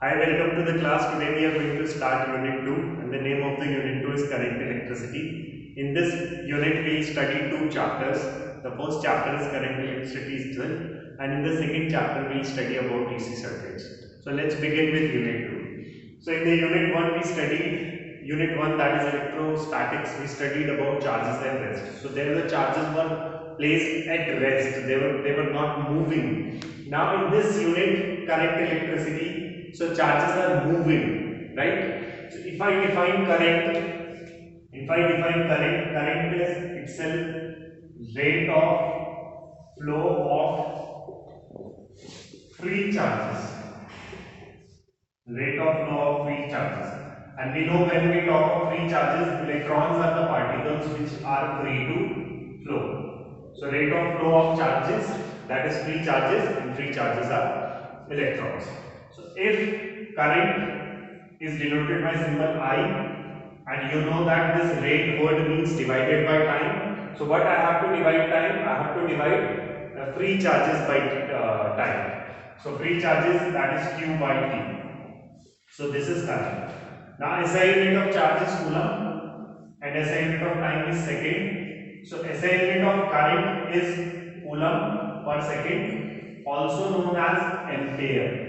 Hi, welcome to the class. Today we are going to start Unit 2 and the name of the Unit 2 is Current Electricity. In this unit we will study two chapters. The first chapter is Current Electricity itself and in the second chapter we will study about DC circuits. So let's begin with Unit 2. So in the Unit 1 we studied Unit 1, that is electrostatics. We studied about charges at rest. So there the charges were placed at rest. They were not moving. Now in this unit current electricity, so charges are moving, right? So if I define current is itself rate of flow of free charges, rate of flow of free charges. And we know when we talk of free charges, electrons are the particles which are free to flow. So rate of flow of charges, that is free charges, and free charges are electrons. So if current is denoted by symbol I, and you know that this rate word means divided by time. So what I have to divide time? I have to divide free charges by time. So free charges, that is Q by T. So this is current. Now SI unit of charge is coulomb and SI unit of time is second. So SI unit of current is coulomb per second, also known as ampere,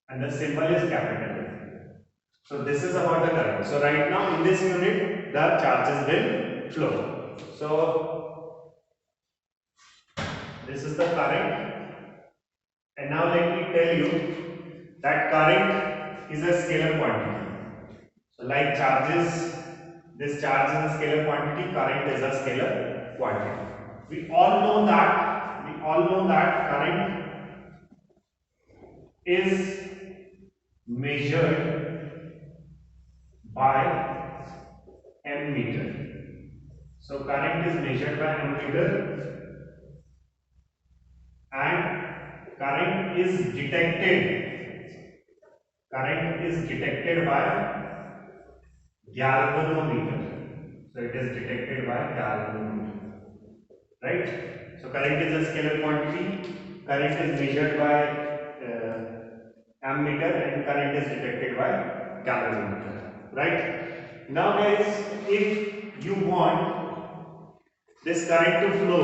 and the symbol is capital A. So this is about the current. So right now in this unit the charges will flow. So this is the current, and now let me tell you that current is a scalar quantity. So like charges, this charge is a scalar quantity, current is a scalar quantity. We all know that current is measured by ammeter. So current is measured by ammeter and current is detected by galvanometer. So it is detected by galvanometer, right? So current is a scalar quantity, current is measured by ammeter and current is detected by galvanometer, right? Now guys, if you want this current to flow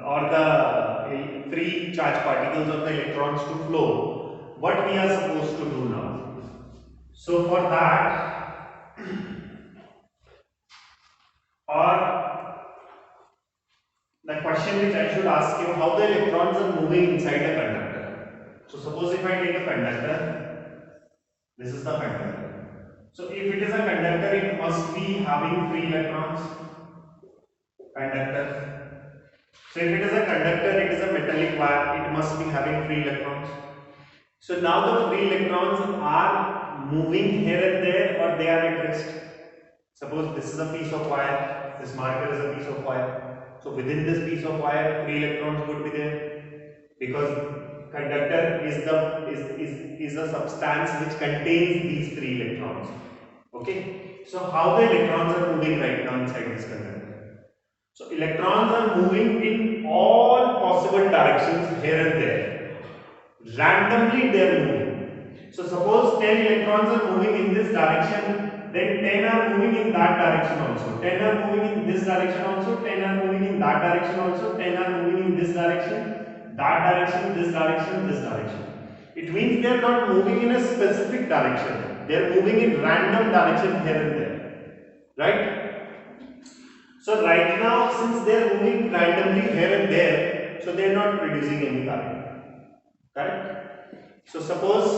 or the free charge particles of the electrons to flow, what we are supposed to do now? So for that, or the question which I should ask you, how the electrons are moving inside a conductor. So suppose if I take a conductor, this is the conductor. So if it is a conductor, it must be having free electrons. Conductor. So if it is a conductor, it is a metallic wire, it must be having free electrons. So now the free electrons are moving here and there, or they are at rest. Suppose this is a piece of wire, this marker is a piece of wire. So within this piece of wire, free electrons would be there, because conductor is a substance which contains these free electrons. Okay. So how the electrons are moving right now inside this conductor? So electrons are moving in all possible directions here and there. Randomly they are moving. So suppose 10 electrons are moving in this direction, then 10 are moving in that direction also. 10 are moving in this direction also, 10 are moving in that direction also, 10 are moving in this direction, that direction, this direction, this direction. It means they are not moving in a specific direction. They are moving in random direction here and there. Right? So right now, since they are moving randomly here and there, so they are not producing any current. Correct? So suppose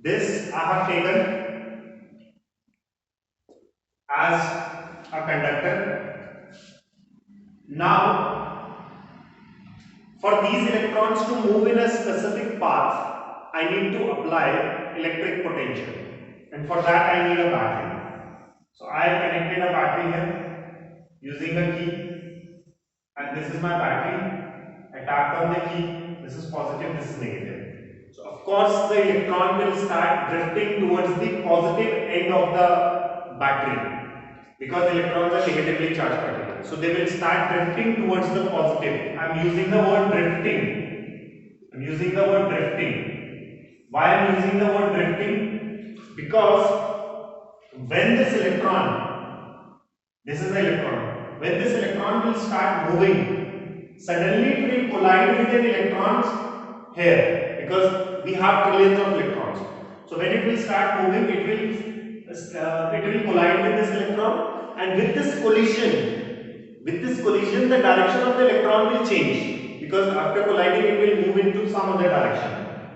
this I have taken as a conductor. Now, for these electrons to move in a specific path, I need to apply electric potential, and for that I need a battery. So I have connected a battery here using a key, and this is my battery. I tapped on the key. This is positive, this is negative. So of course the electron will start drifting towards the positive end of the battery, because electrons are negatively charged particles. So they will start drifting towards the positive. I am using the word drifting. I'm using the word drifting. Why I'm using the word drifting? Because when this electron, this is the electron, when this electron will start moving, suddenly it will collide with the electrons here, because we have trillions of electrons. So when it will start moving, it will collide with this electron, and with this collision, the direction of the electron will change, because after colliding, it will move into some other direction.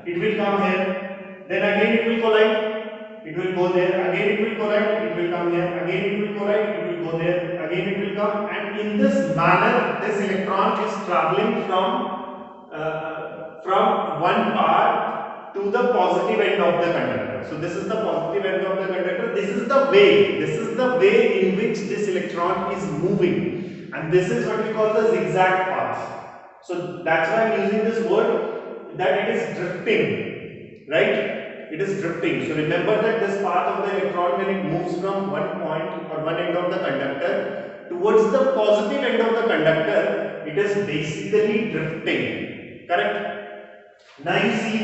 It will come here, then again it will collide, it will go there, again it will collide, it will come here, again it will collide, it will go there, again it will come, and in this manner, this electron is traveling from one part to the positive end of the conductor. So this is the positive end of the conductor. This is the way in which this electron is moving, and this is what we call the zigzag path. So that's why I'm using this word, that it is drifting, right? It is drifting. So remember that this path of the electron, when it moves from one point or one end of the conductor towards the positive end of the conductor, it is basically drifting. Correct? Now you see,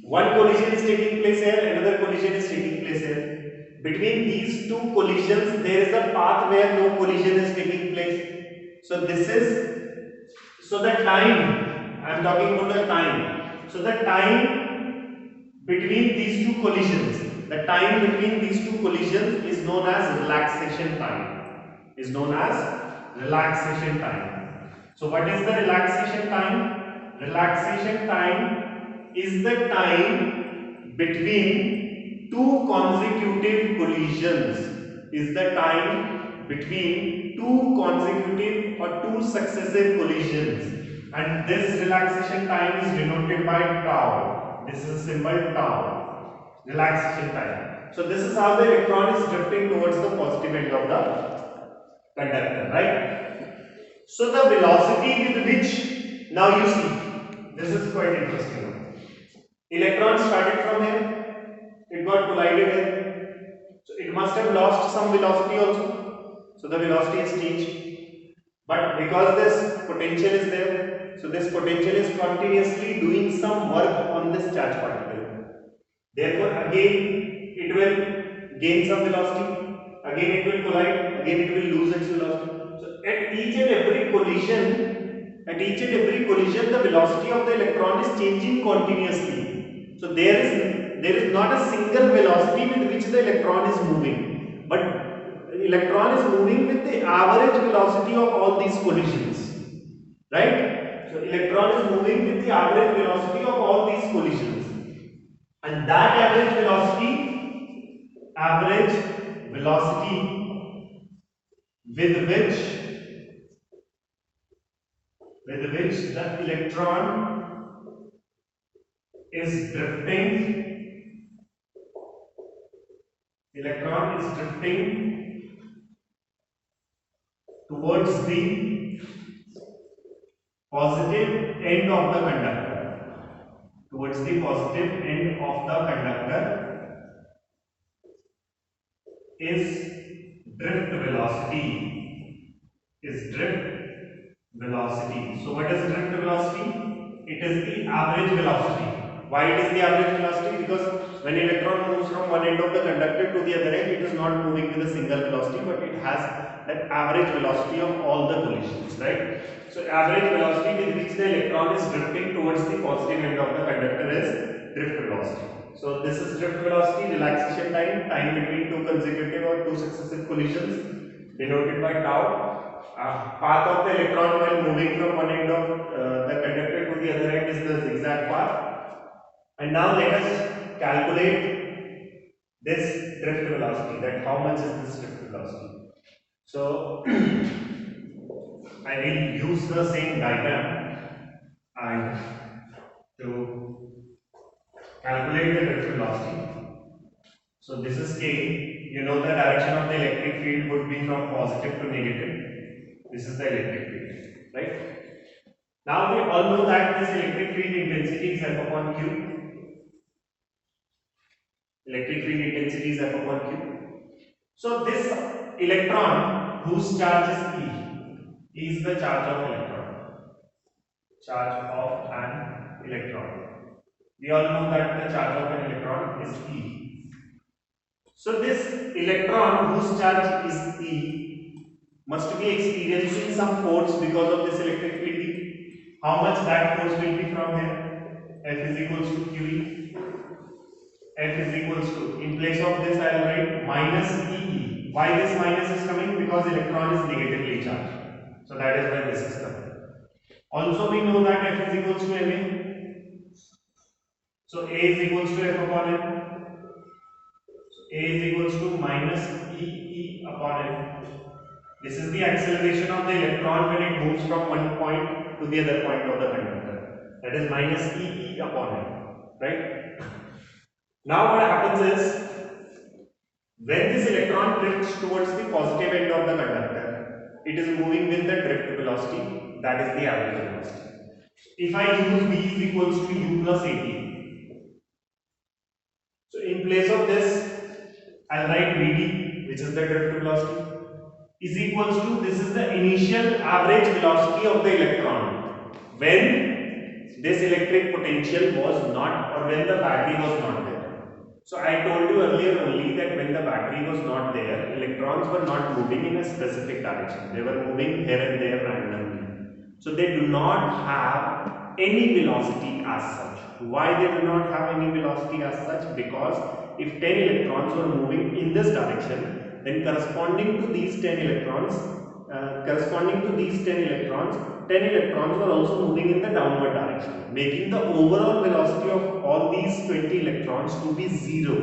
one collision is taking place here, another collision is taking place here. Between these two collisions, there is a path where no collision is taking place. So the time, I am talking about the time. So the time between these two collisions, is known as relaxation time. So what is the relaxation time? Relaxation time is the time between two consecutive collisions. Or two successive collisions, and this relaxation time is denoted by tau. This is a symbol tau. Relaxation time. So this is how the electron is drifting towards the positive end of the conductor, right? So the velocity with which, now you see, this is quite interesting. Electron started from here, it got collided here, so it must have lost some velocity also. So the velocity is changed, but because this potential is there, so this potential is continuously doing some work on this charge particle. Therefore, again it will gain some velocity, again it will collide, again it will lose its velocity. So at each and every collision, the velocity of the electron is changing continuously. So there is not a single velocity with which the electron is moving, but the electron is moving with the average velocity of all these collisions, right? So electron is moving with the average velocity of all these collisions, and that average velocity with which the electron is drifting towards the positive end of the conductor. Is drift velocity. So what is drift velocity? It is the average velocity. Why it is the average velocity? Because when electron moves from one end of the conductor to the other end, it is not moving with a single velocity, but it has that average velocity of all the collisions, right? So average velocity with which the electron is drifting towards the positive end of the conductor is drift velocity. So this is drift velocity, relaxation time between two consecutive or two successive collisions, denoted by tau. Path of the electron while moving from one end of the conductor to the other end is the zigzag path. And now let us calculate this drift velocity, that how much is this drift velocity. So I will use the same diagram and to calculate the drift velocity. So this is K. You know the direction of the electric field would be from positive to negative. This is the electric field, right? Now we all know that this electric field intensity is F upon Q. So this electron whose charge is E is the charge of electron. Charge of an electron. We all know that the charge of an electron is E. So this electron whose charge is E must be experiencing some force because of this electric field E. How much that force will be from here? F is equals to QE. F is equals to, in place of this I will write minus EE. Why this minus is coming? Because electron is negatively charged. So that is why this is coming. Also we know that F is equals to MA. So A is equals to F upon M. So A is equals to minus EE upon M. This is the acceleration of the electron when it moves from one point to the other point of the conductor. That is minus EE upon M. Right? Now what happens is, when this electron drifts towards the positive end of the conductor, it is moving with the drift velocity, that is the average velocity. If I use V is equals to U plus AT, so in place of this, I'll write Vt, which is the drift velocity, is equals to, this is the initial average velocity of the electron when this electric potential was not, or when the battery was not there. So I told you earlier only that when the battery was not there, electrons were not moving in a specific direction. They were moving here and there randomly. So they do not have any velocity as such. Why they do not have any velocity as such? Because if 10 electrons were moving in this direction, then corresponding to these 10 electrons, 10 electrons were also moving in the downward direction, making the overall velocity of all these 20 electrons to be 0.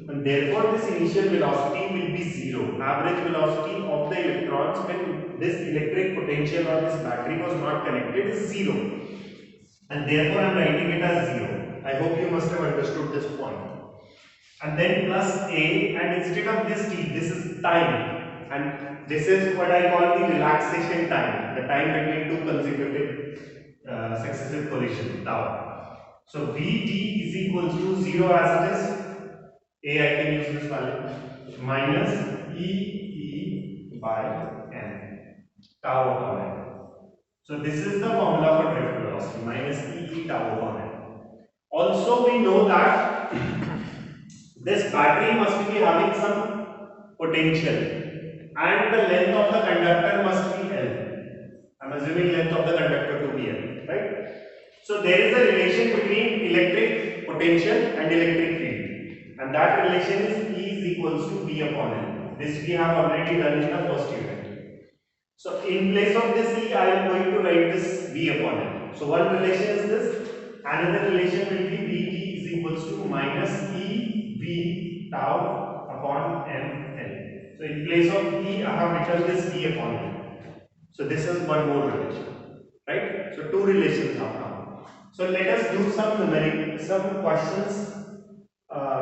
And therefore, this initial velocity will be 0. Average velocity of the electrons when this electric potential or this battery was not connected is 0. And therefore, I am writing it as 0. I hope you must have understood this point. And then plus A, and instead of this T, this is time. And this is what I call the relaxation time, the time between two consecutive successive collisions, tau. So Vt is equals to 0 as it is. A, I can use this value, minus E by n, tau upon n. So this is the formula for drift velocity, minus E tau upon n. Also we know that this battery must be having some potential, and the length of the conductor must be L. I am assuming length of the conductor to be L, right? So there is a relation between electric potential and electric field, and that relation is E is equals to V upon L. This we have already done in the first unit. So in place of this E, I am going to write this V upon L. So one relation is this, another relation will be Vt is equals to minus E V tau upon M L. So in place of E, I have written this V upon L. So this is one more relation, right? So two relations have come. So let us do some questions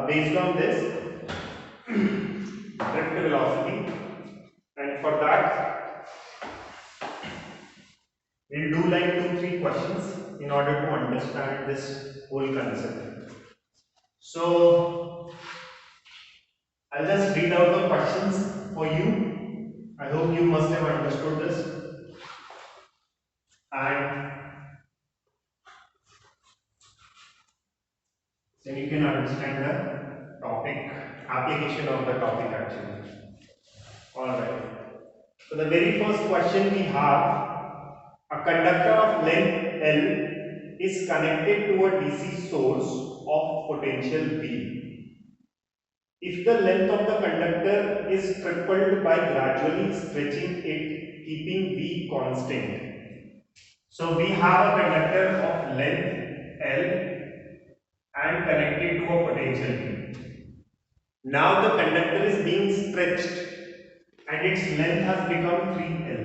based on this drift velocity, and for that we'll do like 2-3 questions in order to understand this whole concept. So I'll just read out the questions for you. I hope you must have understood this, and then you can understand the topic, application of the topic actually. Alright. So the very first question we have, a conductor of length L is connected to a DC source of potential V. If the length of the conductor is tripled by gradually stretching it, keeping V constant. So we have a conductor of length L and connected to a potential V. Now the conductor is being stretched and its length has become 3L,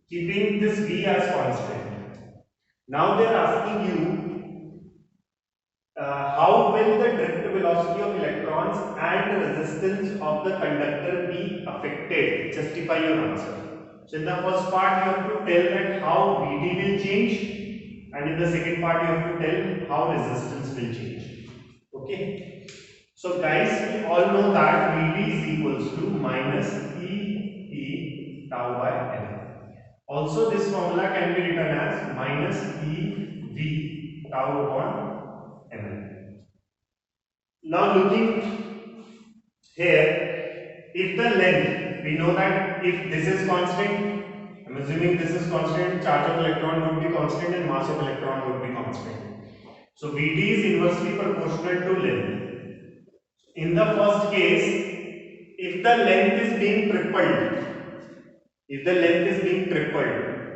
keeping this V as constant. Now they are asking you how will the drift velocity of electrons and the resistance of the conductor be affected? Justify your answer. So in the first part you have to tell that how Vd will change, and in the second part you have to tell how resistance will change. Okay. So guys, we all know that Vd is equals to minus E tau by L. Also this formula can be written as minus E V tau upon ml. Now looking here, if the length, we know that if this is constant, I'm assuming this is constant, charge of electron would be constant and mass of electron would be constant. So Vd is inversely proportional to length. In the first case, if the length is being tripled,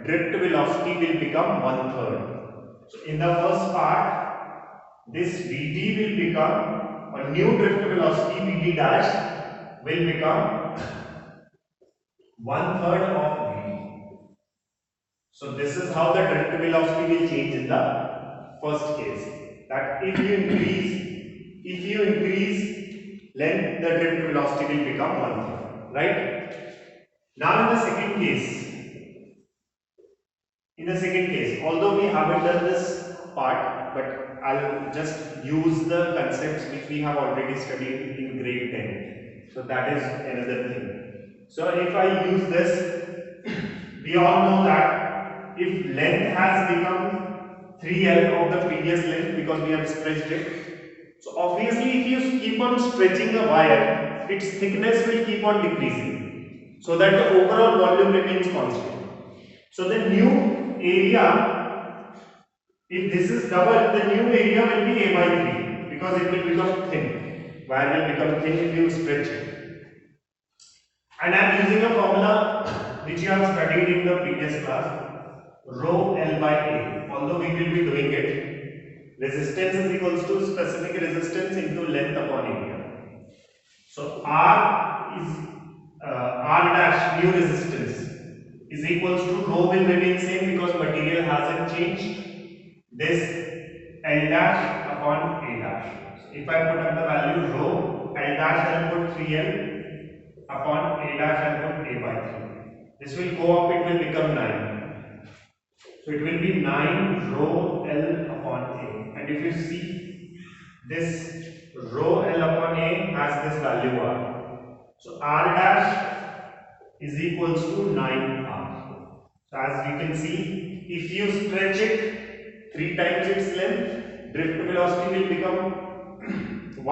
drift velocity will become 1/3. So in the first part, this Vd will become, a new drift velocity Vd dash will become 1/3 of Vd. So this is how the drift velocity will change in the first case. That if you increase length, the drift velocity will become 1/3, right? Now in the second case, although we haven't done this part, but I'll just use the concepts which we have already studied in grade 10. So that is another thing. So if I use this, we all know that if length has become 3L of the previous length because we have stretched it, so obviously if you keep on stretching a wire, its thickness will keep on decreasing so that the overall volume remains constant. So the new area, if this is double, the new area will be A by 3 because it will become thin. Wire will become thin if you stretch it. And I am using a formula which you have studied in the previous class, rho L by A. Although we will be doing it, resistance is equals to specific resistance into length upon area. So R dash new resistance is equals to rho will remain same because material hasn't changed. This L dash upon A dash. So if I put up the value rho, L dash I'll put 3L upon A dash I'll put A by 3. This will go up, it will become 9. So it will be 9 rho L upon A. And if you see, this rho L upon A has this value R. So R dash is equals to 9R. So as we can see, if you stretch it 3 times its length, drift velocity will become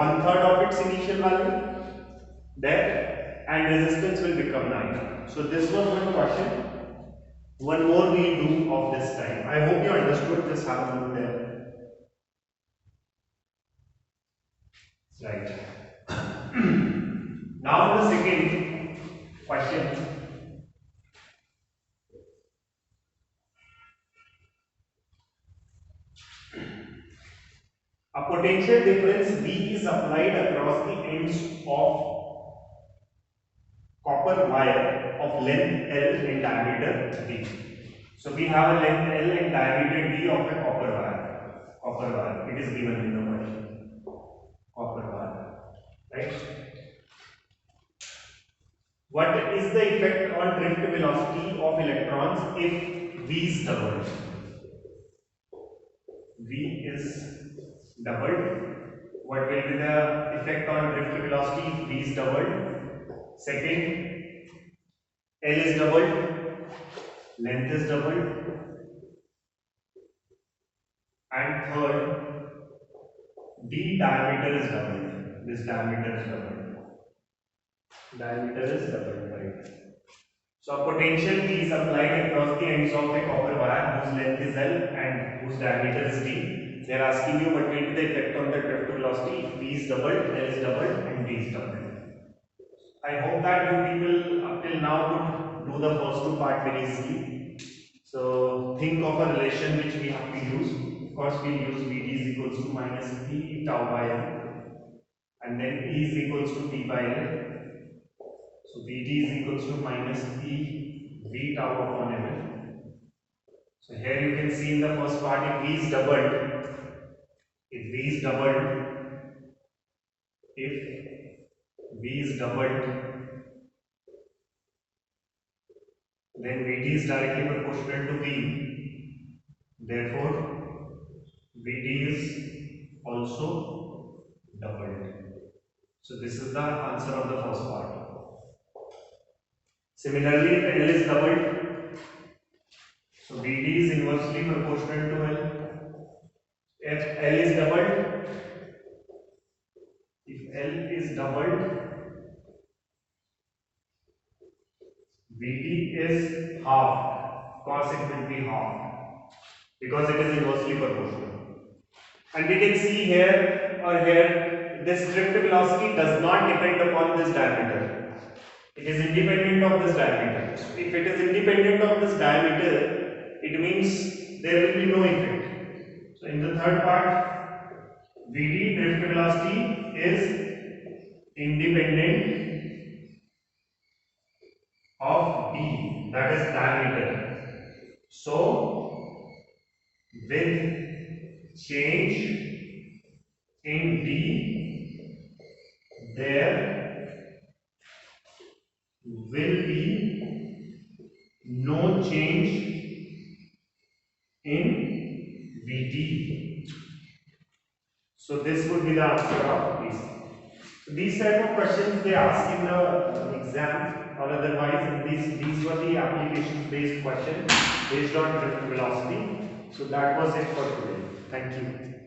1/3 of its initial value there, and resistance will become 9. So this was one question. One more we'll do of this time. I hope you understood. Just have a look there. Right. Now the second question. A potential difference V is applied across the ends of copper wire of length L and diameter D. So we have a length L and diameter D of a copper wire. Copper wire. It is given in the question. Copper wire. Right? What is the effect on drift velocity of electrons if V is doubled? V is doubled. What will be the effect on drift velocity if V is doubled? Second, L is doubled, length is doubled, and third, D diameter is doubled. This diameter is doubled. Diameter is doubled, right? So a potential V is applied across the ends of a copper wire whose length is L and whose diameter is D. They are asking you what will be the effect on the drift velocity if V is doubled, L is doubled, and D is doubled. I hope that you people up till now could do the first two part very easily. So think of a relation which we have to use. Of course, we use Vd is equals to minus P tau by L, and then E is equals to P by L. So Vd is equals to minus P V tau upon Ml. So here you can see in the first part, if V is doubled, then Vd is directly proportional to V. Therefore, Vd is also doubled. So this is the answer of the first part. Similarly, if L is doubled, so Vd is inversely proportional to L. If L is doubled, Vt is half, cos it will be half because it is inversely proportional. And we can see here or here this drift velocity does not depend upon this diameter. It is independent of this diameter. So if it is independent of this diameter, it means there will be no effect. So in the third part, Vd drift velocity is independent of d, that is diameter. So with change in d, there will be no change in Vd. So this would be the answer of this. So these type of questions they ask in the exam or otherwise. These were the application based questions based on drift velocity. So that was it for today. Thank you.